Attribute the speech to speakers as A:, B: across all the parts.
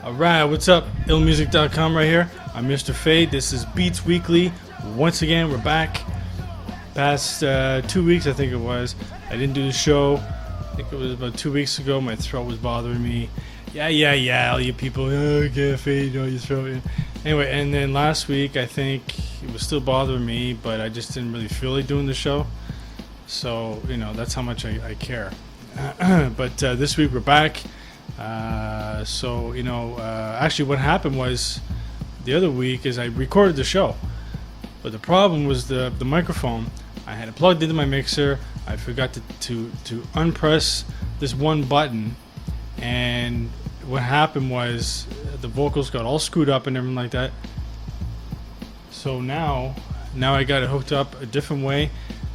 A: Alright, what's up? IllMuzik.com right here. I'm Mr. Fade. This is Beats Weekly. Once again, we're back. Past 2 weeks, I think it was. I didn't do the show. I think it was about 2 weeks ago. My throat was bothering me. Yeah, all you people. Oh, get Fade, your throat. Anyway, and then last week, I think it was still bothering me, but I just didn't really feel like doing the show. So, that's how much I care. But this week, we're back. Actually what happened was the other week is I recorded the show, but the problem was the microphone. I had it plugged into my mixer. I forgot to unpress this one button, and what happened was the vocals got all screwed up and everything like that. So now I got it hooked up a different way,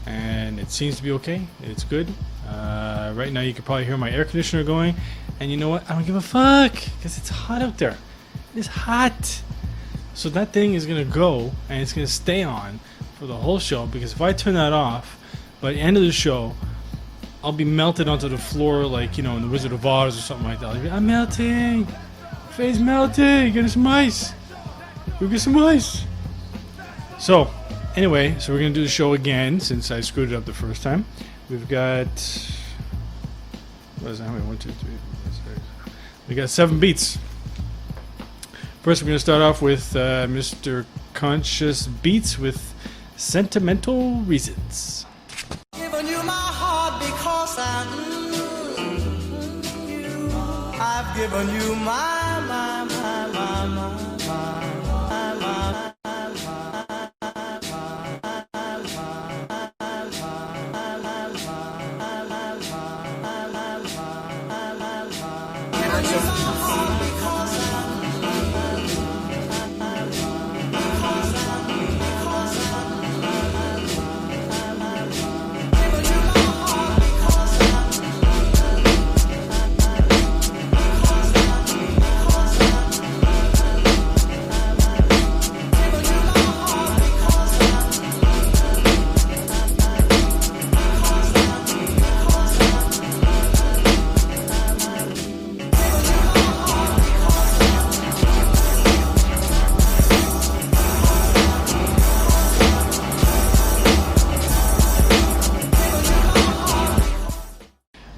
A: and it seems to be okay. It's good. Right now you can probably hear my air conditioner going. And you know what? I don't give a fuck, because it's hot out there. It's hot. So that thing is going to go, and it's going to stay on for the whole show, because if I turn that off, by the end of the show, I'll be melted onto the floor like, in the Wizard of Oz or something like that. I'll be, I'm melting. Face melting. Get us some ice. Go get some ice. So, anyway, we're going to do the show again, since I screwed it up the first time. We've got... What is that? How many? 1, 2, 3, 4, 5, 6. We got 7 beats. First, we're going to start off with Mr. Conscious Beats with Sentimental Reasons.
B: Giving you my heart because I've given you my.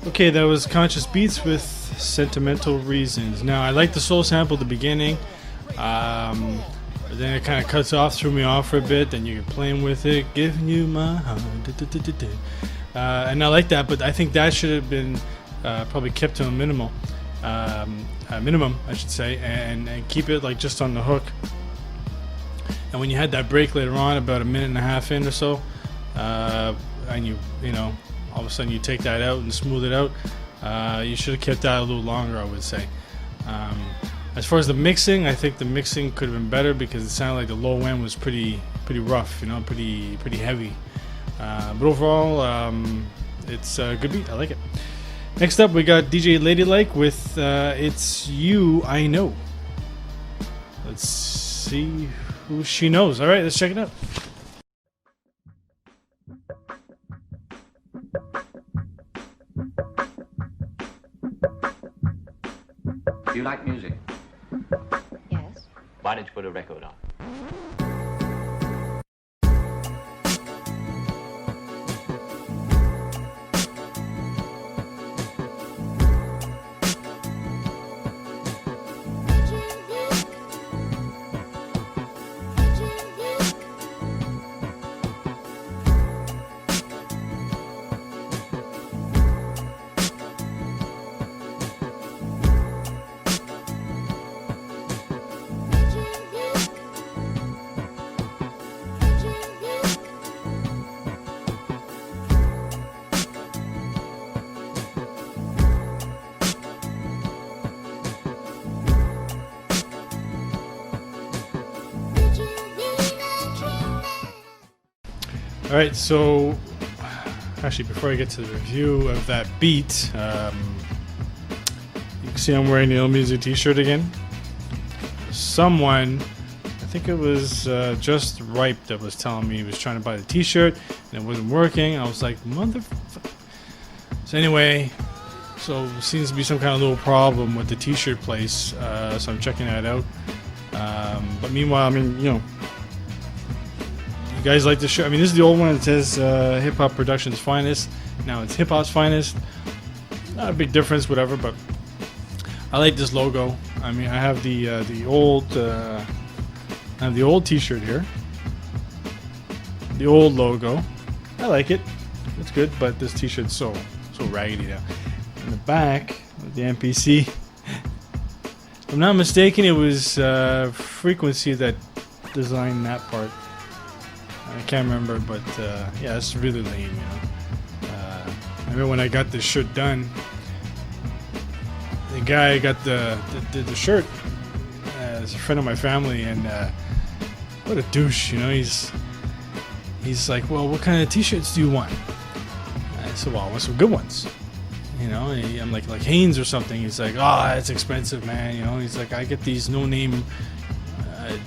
A: Okay, that was Conscious Beats with Sentimental Reasons. Now, I like the soul sample at the beginning, but then it kind of cuts off, threw me off for a bit, then you're playing with it, giving you my heart, and I like that, but I think that should have been probably kept to a minimum, I should say, and keep it like just on the hook. And when you had that break later on, about a minute and a half in or so, and you all of a sudden you take that out and smooth it out, you should have kept that a little longer, I would say. As far as the mixing, I think the mixing could have been better, because it sounded like the low end was pretty rough, pretty heavy. But overall, it's a good beat. I like it. Next up, we got DJ Ladylike with It's You I Know. Let's see who she knows. All right, let's check it out.
C: Do you like music?
D: Yes.
C: Why don't you put a record on?
A: Alright, so actually before I get to the review of that beat, you can see I'm wearing the IllMuzik t-shirt again. Someone, I think it was Just Ripe, that was telling me he was trying to buy the t-shirt and it wasn't working. I was like, motherfucker. So anyway, So seems to be some kind of little problem with the T-shirt place. So I'm checking that out. But meanwhile, I mean, you guys like the shirt. I mean, this is the old one. It says Hip Hop Productions Finest. Now it's Hip Hop's Finest. Not a big difference, whatever. But I like this logo. I mean, I have the old T-shirt here. The old logo. I like it. It's good, but this T-shirt's so raggedy now. In the back of the NPC, if I'm not mistaken, it was Frequency that designed that part. I can't remember, but yeah, it's really lame, I remember when I got this shirt done, the guy got the shirt as a friend of my family, and what a douche, he's like, well, what kind of T-shirts do you want? I said, well, I want some good ones. I'm like Hanes or something. He's like, oh, it's expensive, man. He's like, I get these no-name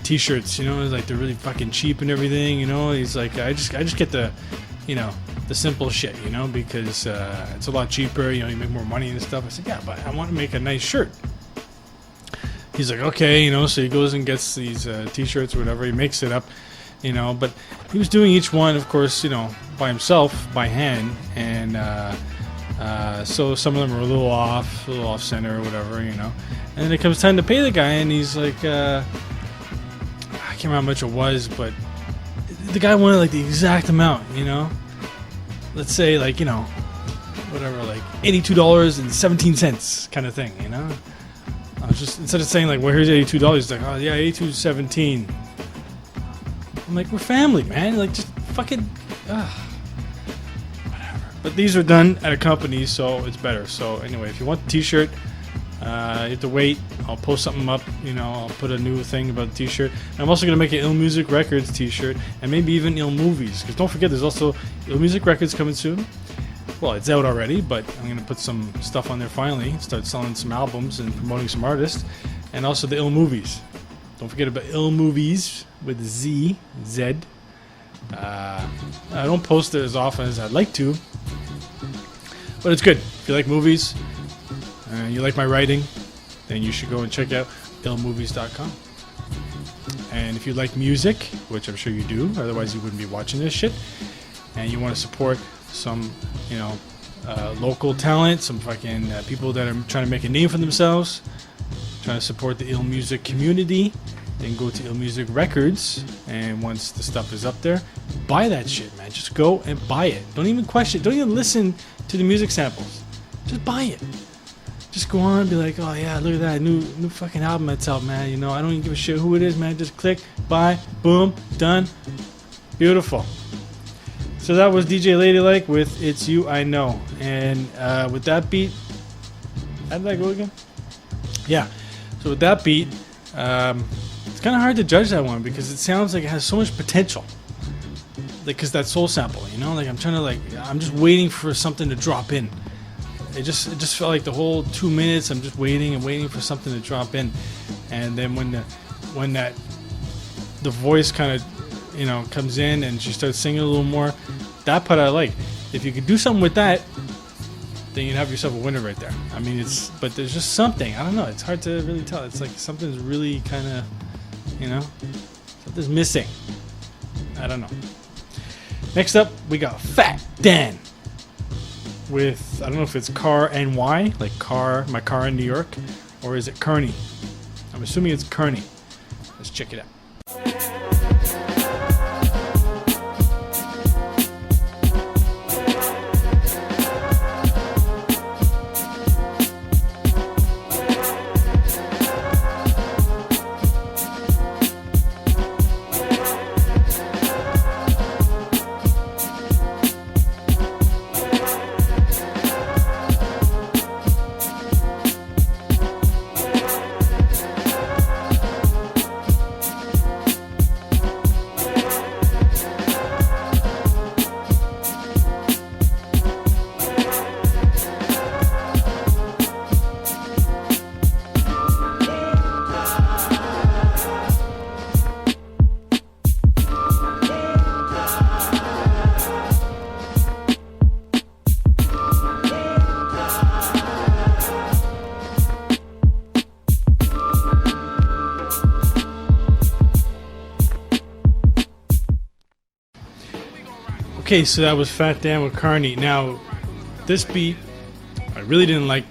A: T-shirts. It's like they're really fucking cheap and everything. He's like, I just get the, the simple shit. Because it's a lot cheaper. You make more money and stuff. I said, yeah, but I want to make a nice shirt. He's like, okay, so he goes and gets these T-shirts or whatever. He makes it up, But he was doing each one, of course, by himself, by hand, and. So some of them are a little off center or whatever, And then it comes time to pay the guy, and he's like, I can't remember how much it was, but the guy wanted like the exact amount, Let's say like, whatever, like $82.17 kind of thing, I was just, instead of saying like, well, here's $82, he's like, oh yeah, $82.17. I'm like, we're family, man. Like, just fucking. But these are done at a company, so it's better. So anyway, if you want the T-shirt, you have to wait. I'll post something up. I'll put a new thing about the T-shirt. And I'm also gonna make an IllMuzik Records T-shirt, and maybe even IllMovies. Because don't forget, there's also IllMuzik Records coming soon. Well, it's out already, but I'm gonna put some stuff on there finally. Start selling some albums and promoting some artists, and also the IllMovies. Don't forget about IllMovies with Z. I don't post it as often as I'd like to, but it's good. If you like movies and you like my writing, then you should go and check out illmovies.com. And if you like music, which I'm sure you do, otherwise you wouldn't be watching this shit, and you want to support some, local talent, some fucking people that are trying to make a name for themselves, trying to support the IllMuzik community, then go to IllMuzik Records, and once the stuff is up there, buy that shit, man. Just go and buy it. Don't even question it. Don't even listen to the music samples. Just buy it. Just go on and be like, oh yeah, look at that new fucking album that's out, man. I don't even give a shit who it is, man. Just click, buy, boom, done. Beautiful. So that was DJ Ladylike with It's You I Know. And with that beat, how did that go again? Yeah. So with that beat, it's kind of hard to judge that one because it sounds like it has so much potential. Because that soul sample, like I'm just waiting for something to drop in. It just felt like the whole 2 minutes I'm just waiting for something to drop in, and then when the voice kind of comes in and she starts singing a little more, that part I like. If you could do something with that, then you'd have yourself a winner right there. I mean, but there's just something, I don't know, it's hard to really tell. It's like something's really kind of, something's missing. I don't know. Next up, we got Fat Dan with, I don't know if it's Car NY, like my car in New York, or is it Kearney? I'm assuming it's Kearney. Let's check it out. Okay, so that was Fat Dan with Carney. Now, this beat, I really didn't like.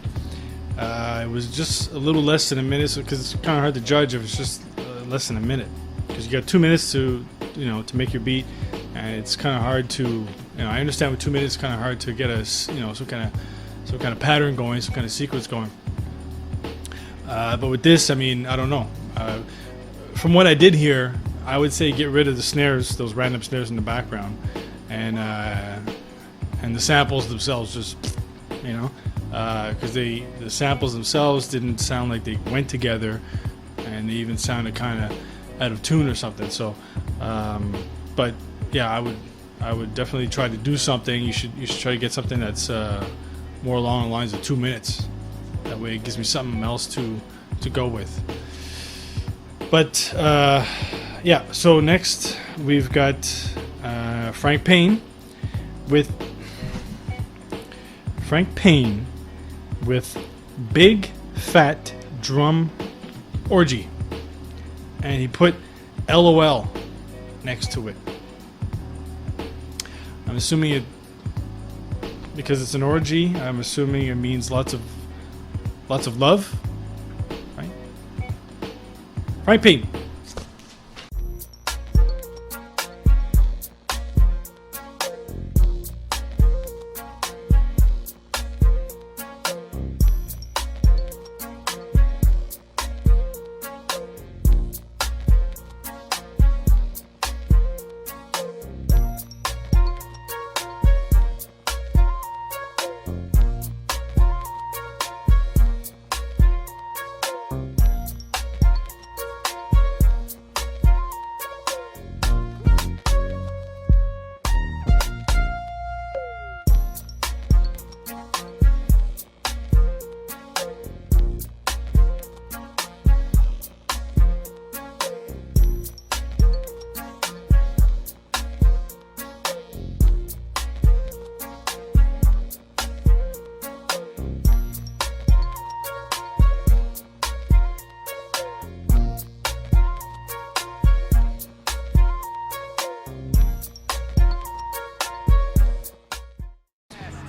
A: It was just a little less than a minute, because it's kind of hard to judge if it's just less than a minute. Because you got 2 minutes to make your beat, and it's kind of hard to. I understand with 2 minutes, it's kind of hard to get a some kind of pattern going, some kind of sequence going. But with this, I mean, I don't know. From what I did hear, I would say get rid of the snares, those random snares in the background, and the samples themselves, just because the samples themselves didn't sound like they went together, and they even sounded kind of out of tune or something. So, but yeah, I would definitely try to do something. You should try to get something that's more along the lines of 2 minutes. That way, it gives me something else to go with. But yeah, so next we've got Frank Payne with Big Fat Drum Orgy, and he put LOL next to it. I'm assuming it, because it's an orgy, I'm assuming it means lots of love, right? Frank Payne.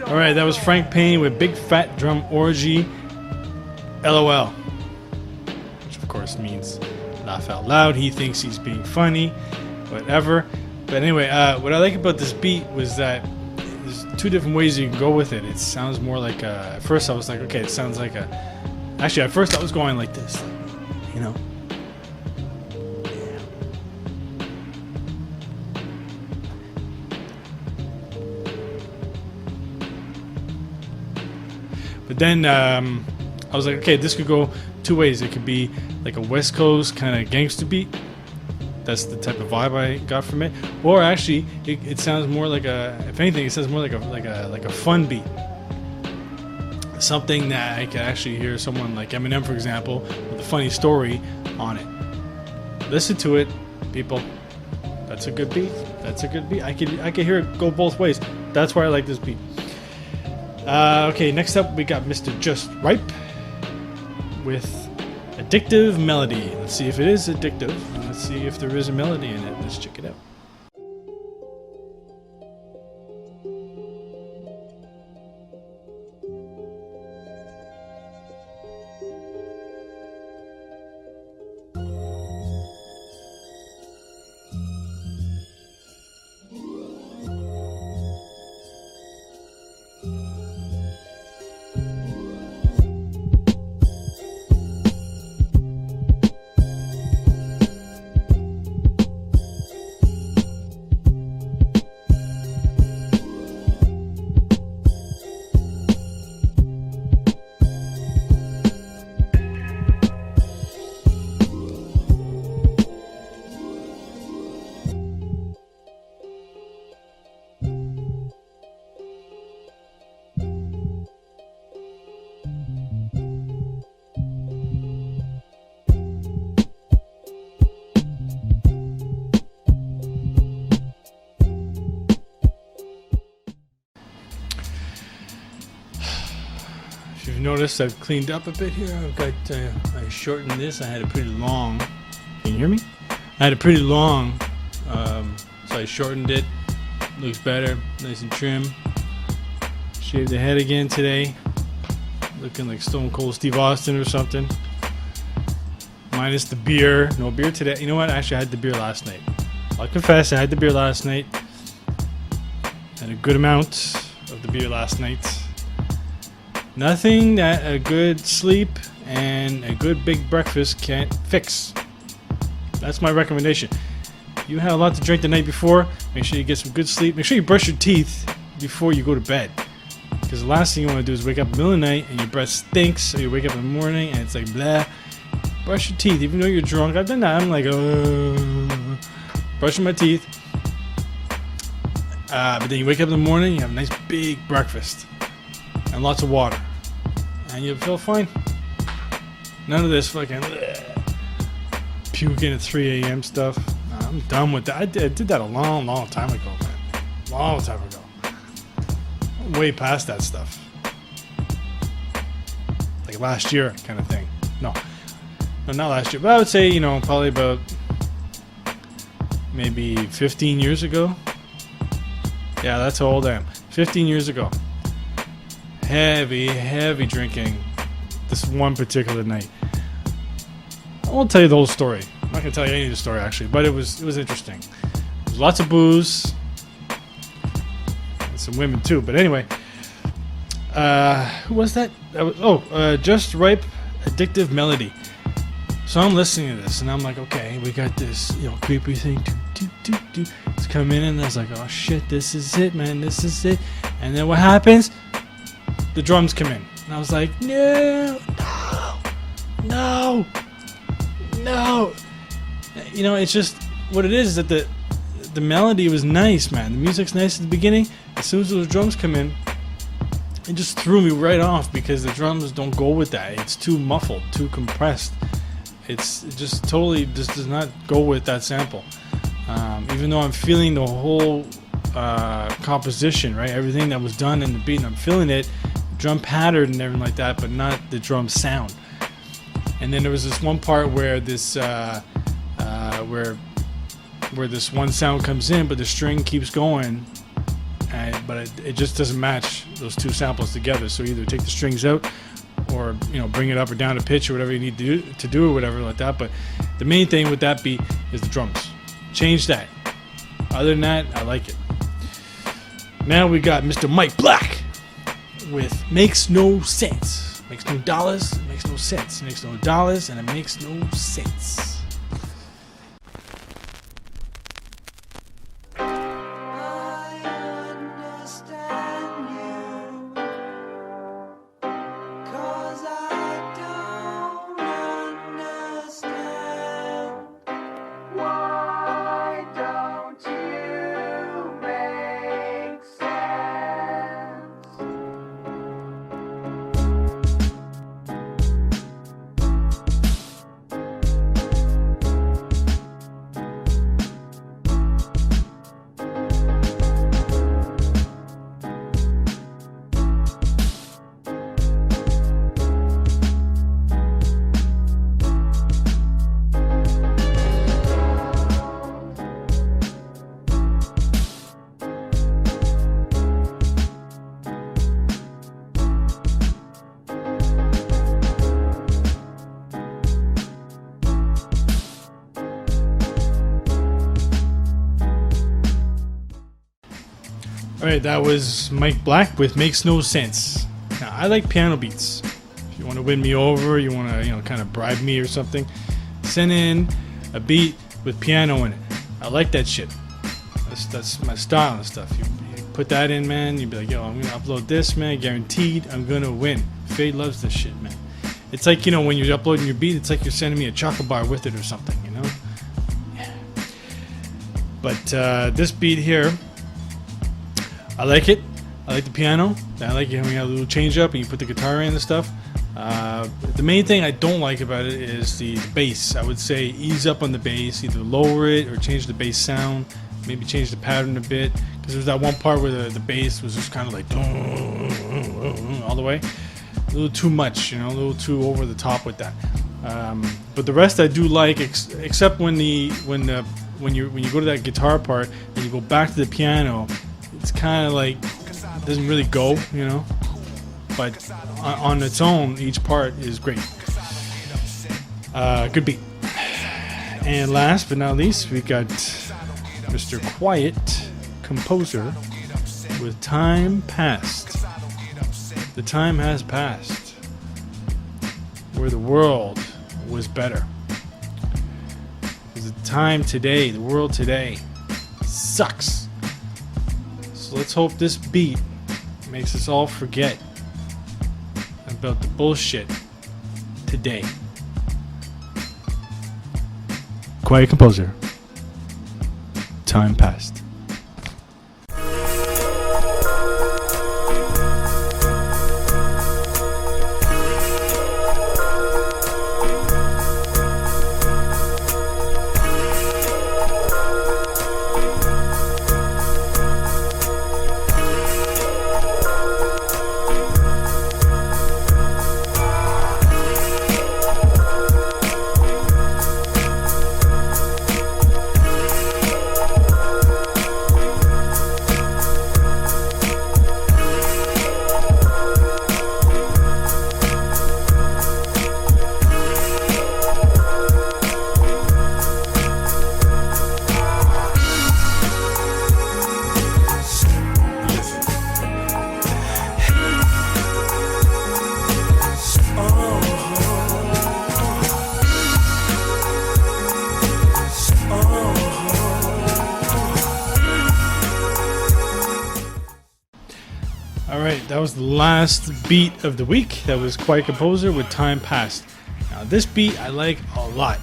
A: Alright, that was Frank Payne with Big Fat Drum Orgy, LOL. Which of course means laugh out loud. He thinks he's being funny, whatever. But anyway, what I like about this beat was that there's two different ways you can go with it. It sounds more like at first I was like, okay, it sounds like actually at first I was going like this, you know. But then I was like, okay, this could go two ways. It could be like a West Coast kind of gangster beat. That's the type of vibe I got from it. Or actually, it sounds more like if anything, it sounds more like a fun beat. Something that I could actually hear someone like Eminem, for example, with a funny story on it. Listen to it, people. That's a good beat. That's a good beat. I could hear it go both ways. That's why I like this beat. Okay, next up we got Mr. Just Ripe with Addictive Melody. Let's see if it is addictive, and let's see if there is a melody in it. Let's check it out. If you've noticed, I've cleaned up a bit here. I've got I shortened this. I had it pretty long. Can you hear me? I had it pretty long, so I shortened it. Looks better, nice and trim. Shaved the head again today. Looking like Stone Cold Steve Austin or something. Minus the beer. No beer today. You know what? Actually, I had the beer last night. I'll confess, I had the beer last night. Had a good amount of the beer last night. Nothing that a good sleep and a good big breakfast can't fix. That's my recommendation. You had a lot to drink the night before. Make sure you get some good sleep. Make sure you brush your teeth before you go to bed. Because the last thing you want to do is wake up in the middle of the night and your breath stinks. Or you wake up in the morning and it's like blah. Brush your teeth, even though you're drunk. I've done that. I'm like, brushing my teeth. But then you wake up in the morning, you have a nice big breakfast and lots of water, and you feel fine. None of this fucking puking at 3 a.m. stuff. I'm done with that. I did that a long time ago, man. Long time ago. I'm way past that stuff. Like last year kind of thing. No, not last year, but I would say, probably about maybe 15 years ago. Yeah, that's how old I am. 15 years ago. Heavy drinking this one particular night. I won't tell you the whole story. I'm not going to tell you any of the story, actually, but it was interesting. There's lots of booze. And some women, too. But anyway, who was that? Just Ripe Addictive Melody. So I'm listening to this, and I'm like, okay, we got this, creepy thing. It's coming in, and I was like, oh shit, this is it, man, this is it. And then what happens? The drums come in, and I was like, no. It's just what it is that the melody was nice, man. The music's nice at the beginning. As soon as those drums come in, it just threw me right off because the drums don't go with that. It's too muffled, too compressed. It just totally does not go with that sample. Even though I'm feeling the whole composition, right? Everything that was done in the beat, and I'm feeling it, drum pattern and everything like that, but not the drum sound. And then there was this one part where this where this one sound comes in, but the string keeps going, but it just doesn't match those two samples together. So either take the strings out, or bring it up or down a pitch or whatever you need to do or whatever like that. But the main thing with that beat is the drums. Change that. Other than that, I like it. Now we got Mr. Mike Black with Makes No Sense. Makes no dollars, it makes no sense. It makes no dollars, and it makes no sense. Alright, that was Mike Black with Makes No Sense. Now, I like piano beats. If you want to win me over, you want to, kind of bribe me or something, send in a beat with piano in it. I like that shit. That's my style and stuff. You put that in, man, you'd be like, yo, I'm going to upload this, man, guaranteed I'm going to win. Fade loves this shit, man. It's like, when you're uploading your beat, it's like you're sending me a chocolate bar with it or something, Yeah. But this beat here, I like it. I like the piano. I like it when you have a little change up and you put the guitar in and stuff. The main thing I don't like about it is the bass. I would say ease up on the bass, either lower it or change the bass sound, maybe change the pattern a bit. Because there's that one part where the bass was just kind of like all the way. A little too much, a little too over the top with that. But the rest I do like, except when you go to that guitar part and you go back to the piano it's kind of like doesn't really go, you know. But on its own, each part is great. Good beat. And last but not least, we got Mr. Quiet Composer with Time Past. The time has passed where the world was better. The time today, the world today sucks. So let's hope this beat makes us all forget about the bullshit today. Quiet Composer. Time Past. Alright, that was the last beat of the week. That was Quiet Composer with Time Past. Now this beat I like a lot.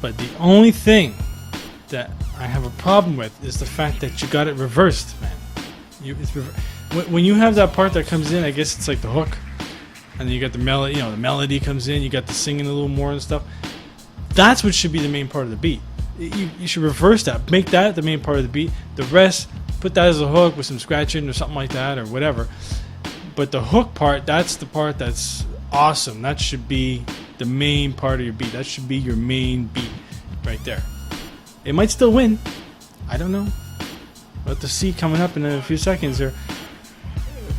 A: But the only thing that I have a problem with is the fact that you got it reversed, man. When you have that part that comes in, I guess it's like the hook. And then you got the melody, the melody comes in, you got the singing a little more and stuff. That's what should be the main part of the beat. You should reverse that. Make that the main part of the beat. The rest, put that as a hook with some scratching or something like that or whatever. But the hook part, that's the part that's awesome. That should be the main part of your beat. That should be your main beat right there. It might still win. I don't know. We'll have to see coming up in a few seconds here.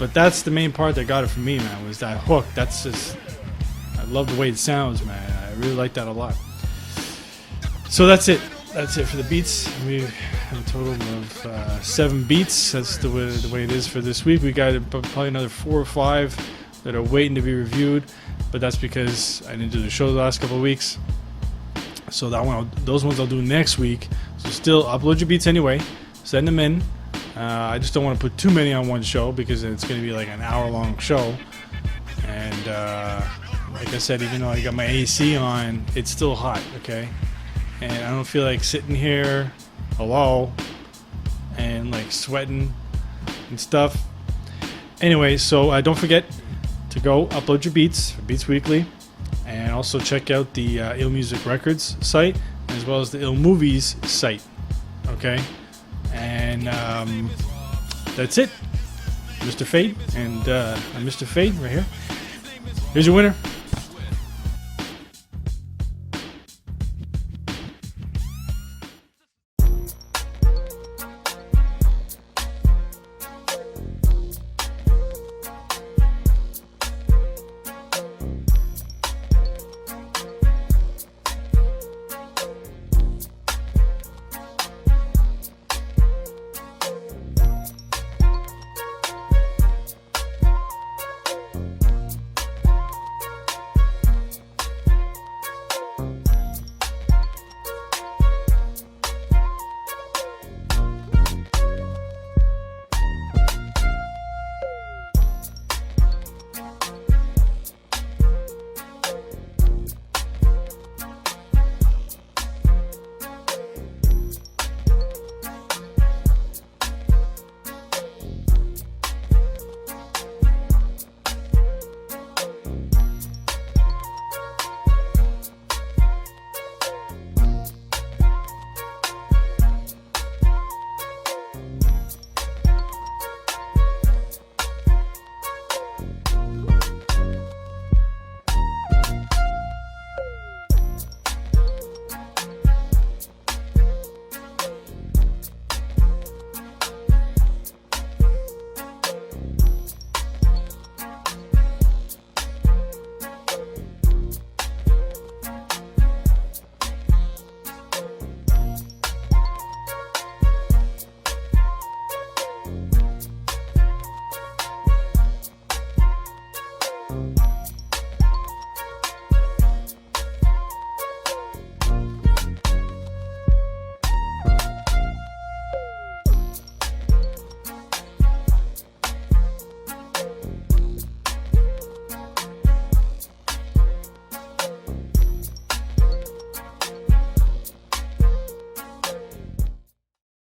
A: But that's the main part that got it for me, man, was that hook. That's just, I love the way it sounds, man. I really like that a lot. So that's it. That's it for the beats. We have a total of 7 beats. That's the way it is for this week. We got probably another 4 or 5 that are waiting to be reviewed, but that's because I didn't do the show the last couple of weeks. So those ones I'll do next week. So still upload your beats anyway. Send them in. I just don't want to put too many on one show because it's going to be like an hour-long show. And like I said, even though I got my AC on, it's still hot, okay? And I don't feel like sitting here, and like sweating and stuff. Anyway, so don't forget to go upload your beats for Beats Weekly, and also check out the IllMuzik Records site as well as the IllMovies site. Okay, and that's it. Mr. Fade and I'm Mr. Fade right here. Here's your winner.